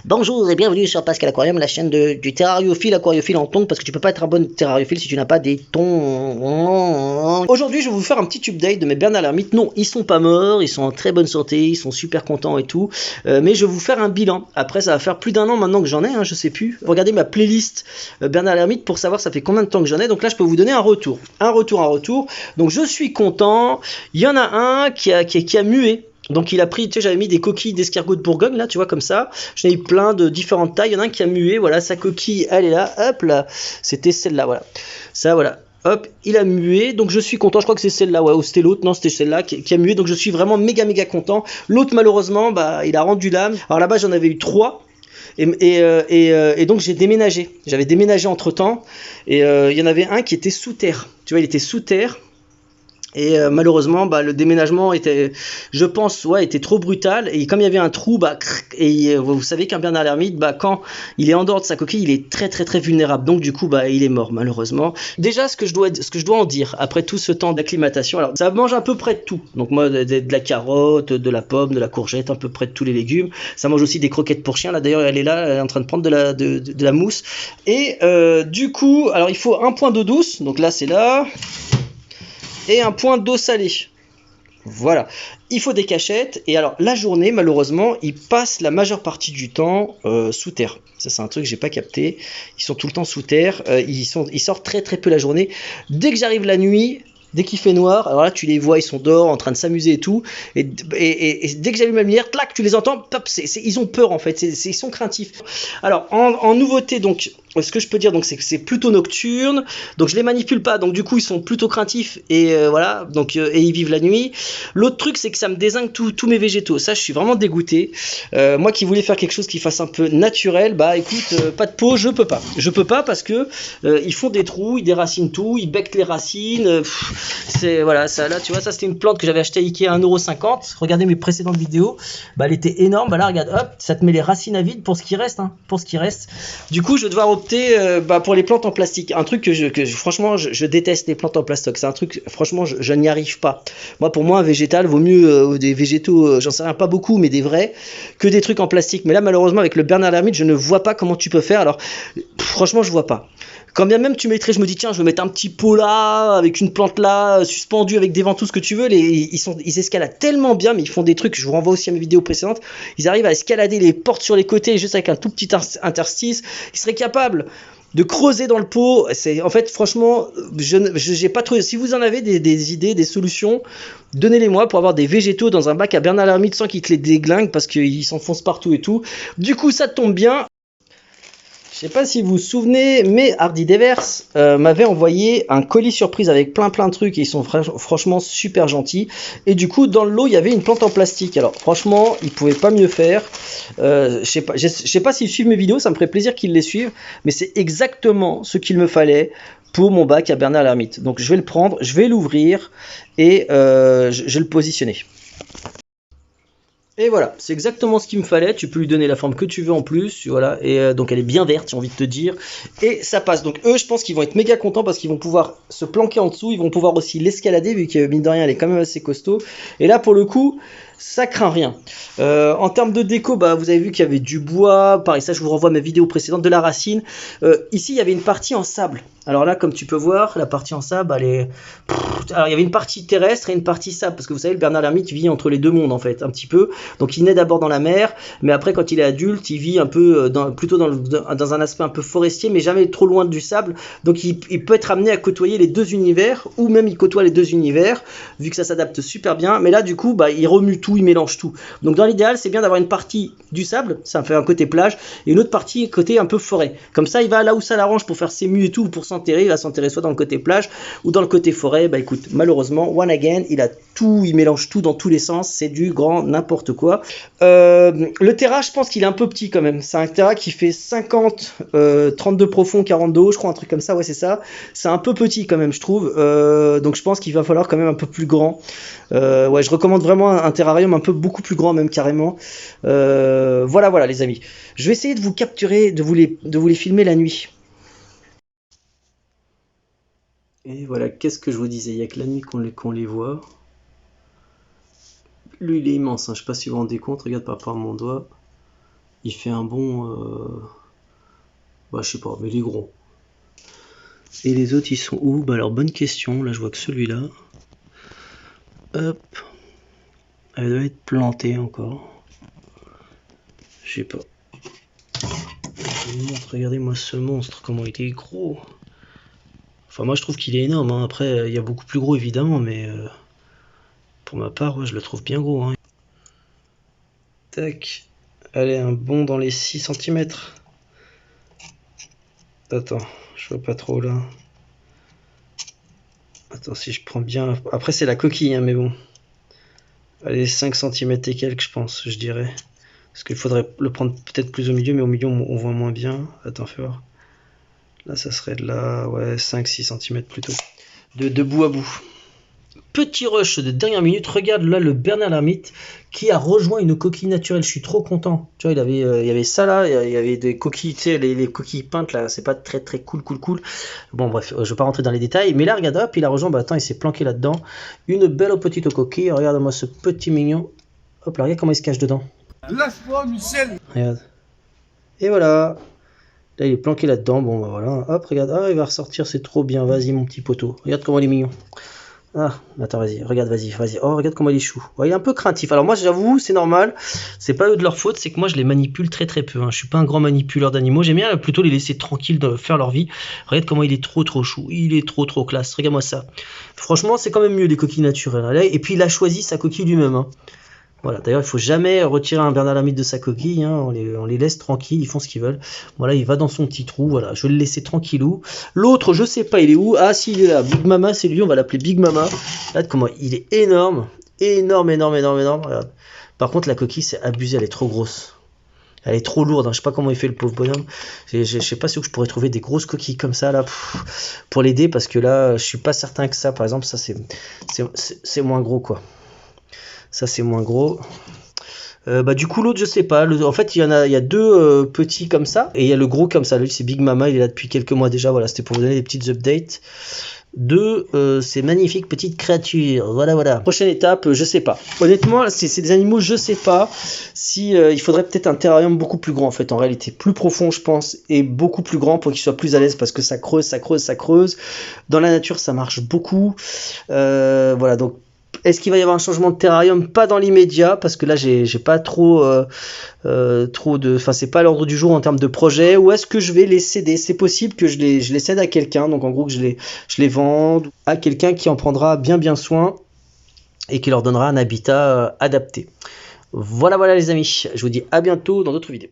Bonjour et bienvenue sur Pascal Aquarium, la chaîne du terrariophile en tongs, parce que tu peux pas être un bon terrariophile si tu n'as pas des tongs. Aujourd'hui, je vais vous faire un petit update de mes bernard l'ermite. Non, ils sont pas morts, ils sont en très bonne santé, ils sont super contents et tout. Mais je vais vous faire un bilan. Après, ça va faire plus d'un an maintenant que j'en ai, je sais plus. Regardez ma playlist bernard l'ermite pour savoir ça fait combien de temps que j'en ai. Donc là, je peux vous donner un retour. Un retour. Donc je suis content. Il y en a un qui a mué. Donc il a pris, tu sais, j'avais mis des coquilles d'escargot de Bourgogne, là, tu vois, comme ça. J'en ai eu plein de différentes tailles. Il y en a un qui a mué, voilà, sa coquille, elle est là, hop là. C'était celle-là, voilà. Ça, voilà. Hop, il a mué, donc je suis content. Je crois que c'est celle-là, ouais, ou c'était l'autre. Non, c'était celle-là qui a mué, donc je suis vraiment méga content. L'autre, malheureusement, bah, il a rendu l'âme. Alors là-bas, j'en avais eu 3. Et donc j'ai déménagé. J'avais déménagé entre temps. Et il y en avait un qui était sous terre. Tu vois, il était sous terre. Et malheureusement, bah, le déménagement était, je pense, ouais, était trop brutal. Et comme il y avait un trou, bah, et vous savez qu'un bernard l'ermite, bah, quand il est en dehors de sa coquille, il est très vulnérable. Donc du coup, bah, il est mort malheureusement. Déjà, ce que je dois en dire après tout ce temps d'acclimatation, alors ça mange à peu près de tout. Donc moi, de la carotte, de la pomme, de la courgette, à peu près de tous les légumes. Ça mange aussi des croquettes pour chien. Là, d'ailleurs, elle est là, elle est en train de prendre de la mousse. Et du coup, alors il faut un point d'eau douce. Donc là, c'est là. Et un point d'eau salée. Voilà. Il faut des cachettes. Et alors, la journée, malheureusement, ils passent la majeure partie du temps sous terre. Ça, c'est un truc que j'ai pas capté. Ils sont tout le temps sous terre. Ils sortent très peu la journée. Dès que j'arrive la nuit, dès qu'il fait noir, alors là, tu les vois, ils sont dehors en train de s'amuser et tout. Et dès que j'allume la lumière, clac, tu les entends. Pop, ils ont peur en fait. Ils sont craintifs. Alors, en nouveauté, donc, ce que je peux dire, donc, c'est que c'est plutôt nocturne. Donc, je les manipule pas. Donc, du coup, ils sont plutôt craintifs. Et voilà. Donc, et ils vivent la nuit. L'autre truc, c'est que ça me dézingue tous mes végétaux. Ça, je suis vraiment dégoûté. Moi qui voulais faire quelque chose qui fasse un peu naturel, bah écoute, pas de peau, je peux pas. Je peux pas parce que ils font des trous, ils déracinent tout, ils becquent les racines. C'est voilà, ça là, tu vois, ça c'était une plante que j'avais achetée à Ikea à 1,50 €. Regardez mes précédentes vidéos. Bah elle était énorme. Bah là, regarde, hop, ça te met les racines à vide pour ce qui reste, pour ce qui reste. Du coup, je vais devoir opter pour les plantes en plastique. Un truc franchement, je déteste les plantes en plastoc. C'est un truc, franchement, je n'y arrive pas. Pour moi, un végétal vaut mieux des végétaux, j'en sais rien, pas beaucoup, mais des vrais, que des trucs en plastique. Mais là, malheureusement, avec le bernard l'ermite, je ne vois pas comment tu peux faire. Alors, franchement, je vois pas. Quand bien même tu mettrais, je me dis tiens, je vais mettre un petit pot là, avec une plante là, suspendue avec des ventouses que tu veux. Ils escaladent tellement bien, mais ils font des trucs. Je vous renvoie aussi à mes vidéos précédentes. Ils arrivent à escalader les portes sur les côtés juste avec un tout petit interstice. Ils seraient capables de creuser dans le pot. C'est en fait, franchement, j'ai pas trouvé. Si vous en avez des idées, des solutions, donnez-les moi pour avoir des végétaux dans un bac à bernard l'ermite sans qu'ils te les déglinguent parce qu'ils s'enfoncent partout et tout. Du coup, ça tombe bien. Je sais pas si vous vous souvenez, mais Hardy Devers m'avait envoyé un colis surprise avec plein de trucs et ils sont franchement super gentils. Et du coup, dans le lot, il y avait une plante en plastique. Alors franchement, ils pouvaient pas mieux faire. Je sais pas s'ils suivent mes vidéos, ça me ferait plaisir qu'ils les suivent, mais c'est exactement ce qu'il me fallait pour mon bac à bernard l'ermite. Donc je vais le prendre, je vais l'ouvrir et je vais le positionner. Et voilà, c'est exactement ce qu'il me fallait. Tu peux lui donner la forme que tu veux en plus, voilà. Et donc elle est bien verte, j'ai envie de te dire. Et ça passe. Donc eux, je pense qu'ils vont être méga contents parce qu'ils vont pouvoir se planquer en dessous. Ils vont pouvoir aussi l'escalader vu que mine de rien, elle est quand même assez costaud. Et là, pour le coup, ça craint rien. En termes de déco, bah vous avez vu qu'il y avait du bois. Pareil, ça, je vous renvoie à ma vidéo précédente de la racine. Ici, il y avait une partie en sable. Alors là, comme tu peux voir, la partie en sable, elle est... Alors, il y avait une partie terrestre et une partie sable, parce que vous savez, le bernard l'ermite vit entre les deux mondes, en fait, un petit peu. Donc, il naît d'abord dans la mer, mais après, quand il est adulte, il vit un peu, plutôt dans un aspect un peu forestier, mais jamais trop loin du sable. Donc, il peut être amené à côtoyer les deux univers, ou même il côtoie les deux univers, vu que ça s'adapte super bien. Mais là, du coup, bah, il remue tout, il mélange tout. Donc, dans l'idéal, c'est bien d'avoir une partie du sable, ça fait un côté plage, et une autre partie, côté un peu forêt. Comme ça, il va là où ça l'arrange pour faire ses mues et tout, pour s'enterrer. Il va s'enterrer soit dans le côté plage ou dans le côté forêt. Bah écoute, malheureusement, one again, il mélange tout dans tous les sens, c'est du grand n'importe quoi. Le terra, je pense qu'il est un peu petit quand même. C'est un terra qui fait 50, 32 profond, 40 de haut, je crois, un truc comme ça, ouais, c'est ça. C'est un peu petit quand même, je trouve. Donc je pense qu'il va falloir quand même un peu plus grand. Ouais, je recommande vraiment un terrarium un peu beaucoup plus grand, même carrément. Voilà, les amis. Je vais essayer de vous capturer, de vous les filmer la nuit. Et voilà, qu'est-ce que je vous disais, il n'y a que la nuit qu'on les voit. Lui, il est immense, hein. Je sais pas si vous vous rendez compte. Regarde par rapport à mon doigt. Il fait un bon... Bah, je sais pas, mais il est gros. Et les autres, ils sont où? Bah, alors, bonne question. Là, je vois que celui-là. Hop. Elle doit être plantée encore. Je sais pas. Je vous montre, regardez-moi ce monstre, comment il est gros. Enfin, moi, je trouve qu'il est énorme, hein. Après, il y a beaucoup plus gros, évidemment, mais... pour ma part, ouais, je le trouve bien gros, hein. Tac. Allez, un bond dans les 6 cm. Attends, je vois pas trop là. Attends, si je prends bien... Après, c'est la coquille, hein, mais bon. Allez, 5 cm et quelques, je pense, je dirais. Parce qu'il faudrait le prendre peut-être plus au milieu, mais au milieu, on voit moins bien. Attends, fais voir. Là, ça serait de là, ouais, 5-6 cm plutôt. De bout à bout. Petit rush de dernière minute, regarde là le Bernard l'ermite qui a rejoint une coquille naturelle, je suis trop content. Tu vois, il y avait ça là, il y avait des coquilles, tu sais, les coquilles peintes là, c'est pas très cool. Bon bref, je vais pas rentrer dans les détails, mais là regarde, hop, il a rejoint, bah attends, il s'est planqué là-dedans. Une belle petite coquille, regarde-moi ce petit mignon. Hop là, regarde comment il se cache dedans. Lâche-moi Michel. Regarde. Et voilà. Là il est planqué là-dedans, bon bah voilà, hop, regarde, ah il va ressortir, c'est trop bien, vas-y mon petit poteau. Regarde comment il est mignon. Ah, attends, vas-y, regarde, vas-y. Oh, regarde comment il est chou. Ouais, il est un peu craintif. Alors moi, j'avoue, c'est normal. C'est pas eux de leur faute, c'est que moi, je les manipule très peu, hein. Je suis pas un grand manipuleur d'animaux. J'aime bien plutôt les laisser tranquilles de faire leur vie. Regarde comment il est trop chou. Il est trop classe. Regarde-moi ça. Franchement, c'est quand même mieux les coquilles naturelles. Et puis, il a choisi sa coquille lui-même, hein. Voilà, d'ailleurs, il faut jamais retirer un Bernard l'ermite de sa coquille, hein. On les laisse tranquilles, ils font ce qu'ils veulent. Voilà, il va dans son petit trou, voilà, je vais le laisser tranquillou. L'autre, je sais pas, il est où? Ah, si, il est là, Big Mama, c'est lui, on va l'appeler Big Mama. Regarde comment il est énorme, énorme. Regarde. Par contre, la coquille, c'est abusé, elle est trop grosse. Elle est trop lourde, hein. Je sais pas comment il fait le pauvre bonhomme. Je sais pas si je pourrais trouver des grosses coquilles comme ça là pour l'aider, parce que là, je suis pas certain que ça, par exemple, ça c'est moins gros quoi. Ça c'est moins gros. Bah du coup l'autre je sais pas. En fait il y a deux petits comme ça et il y a le gros comme ça. Lui c'est Big Mama, il est là depuis quelques mois déjà. Voilà, c'était pour vous donner des petites updates de ces magnifiques petites créatures. Voilà. Prochaine étape, je sais pas. Honnêtement c'est des animaux, je sais pas si il faudrait peut-être un terrarium beaucoup plus grand en fait. En réalité plus profond je pense et beaucoup plus grand pour qu'ils soient plus à l'aise parce que ça creuse. Dans la nature ça marche beaucoup. Voilà donc. Est-ce qu'il va y avoir un changement de terrarium? Pas dans l'immédiat, parce que là, j'ai pas trop de... Enfin, c'est pas à l'ordre du jour en termes de projet. Ou est-ce que je vais les céder? C'est possible que je les cède à quelqu'un. Donc, en gros, que je les vende à quelqu'un qui en prendra bien soin et qui leur donnera un habitat adapté. Voilà les amis. Je vous dis à bientôt dans d'autres vidéos.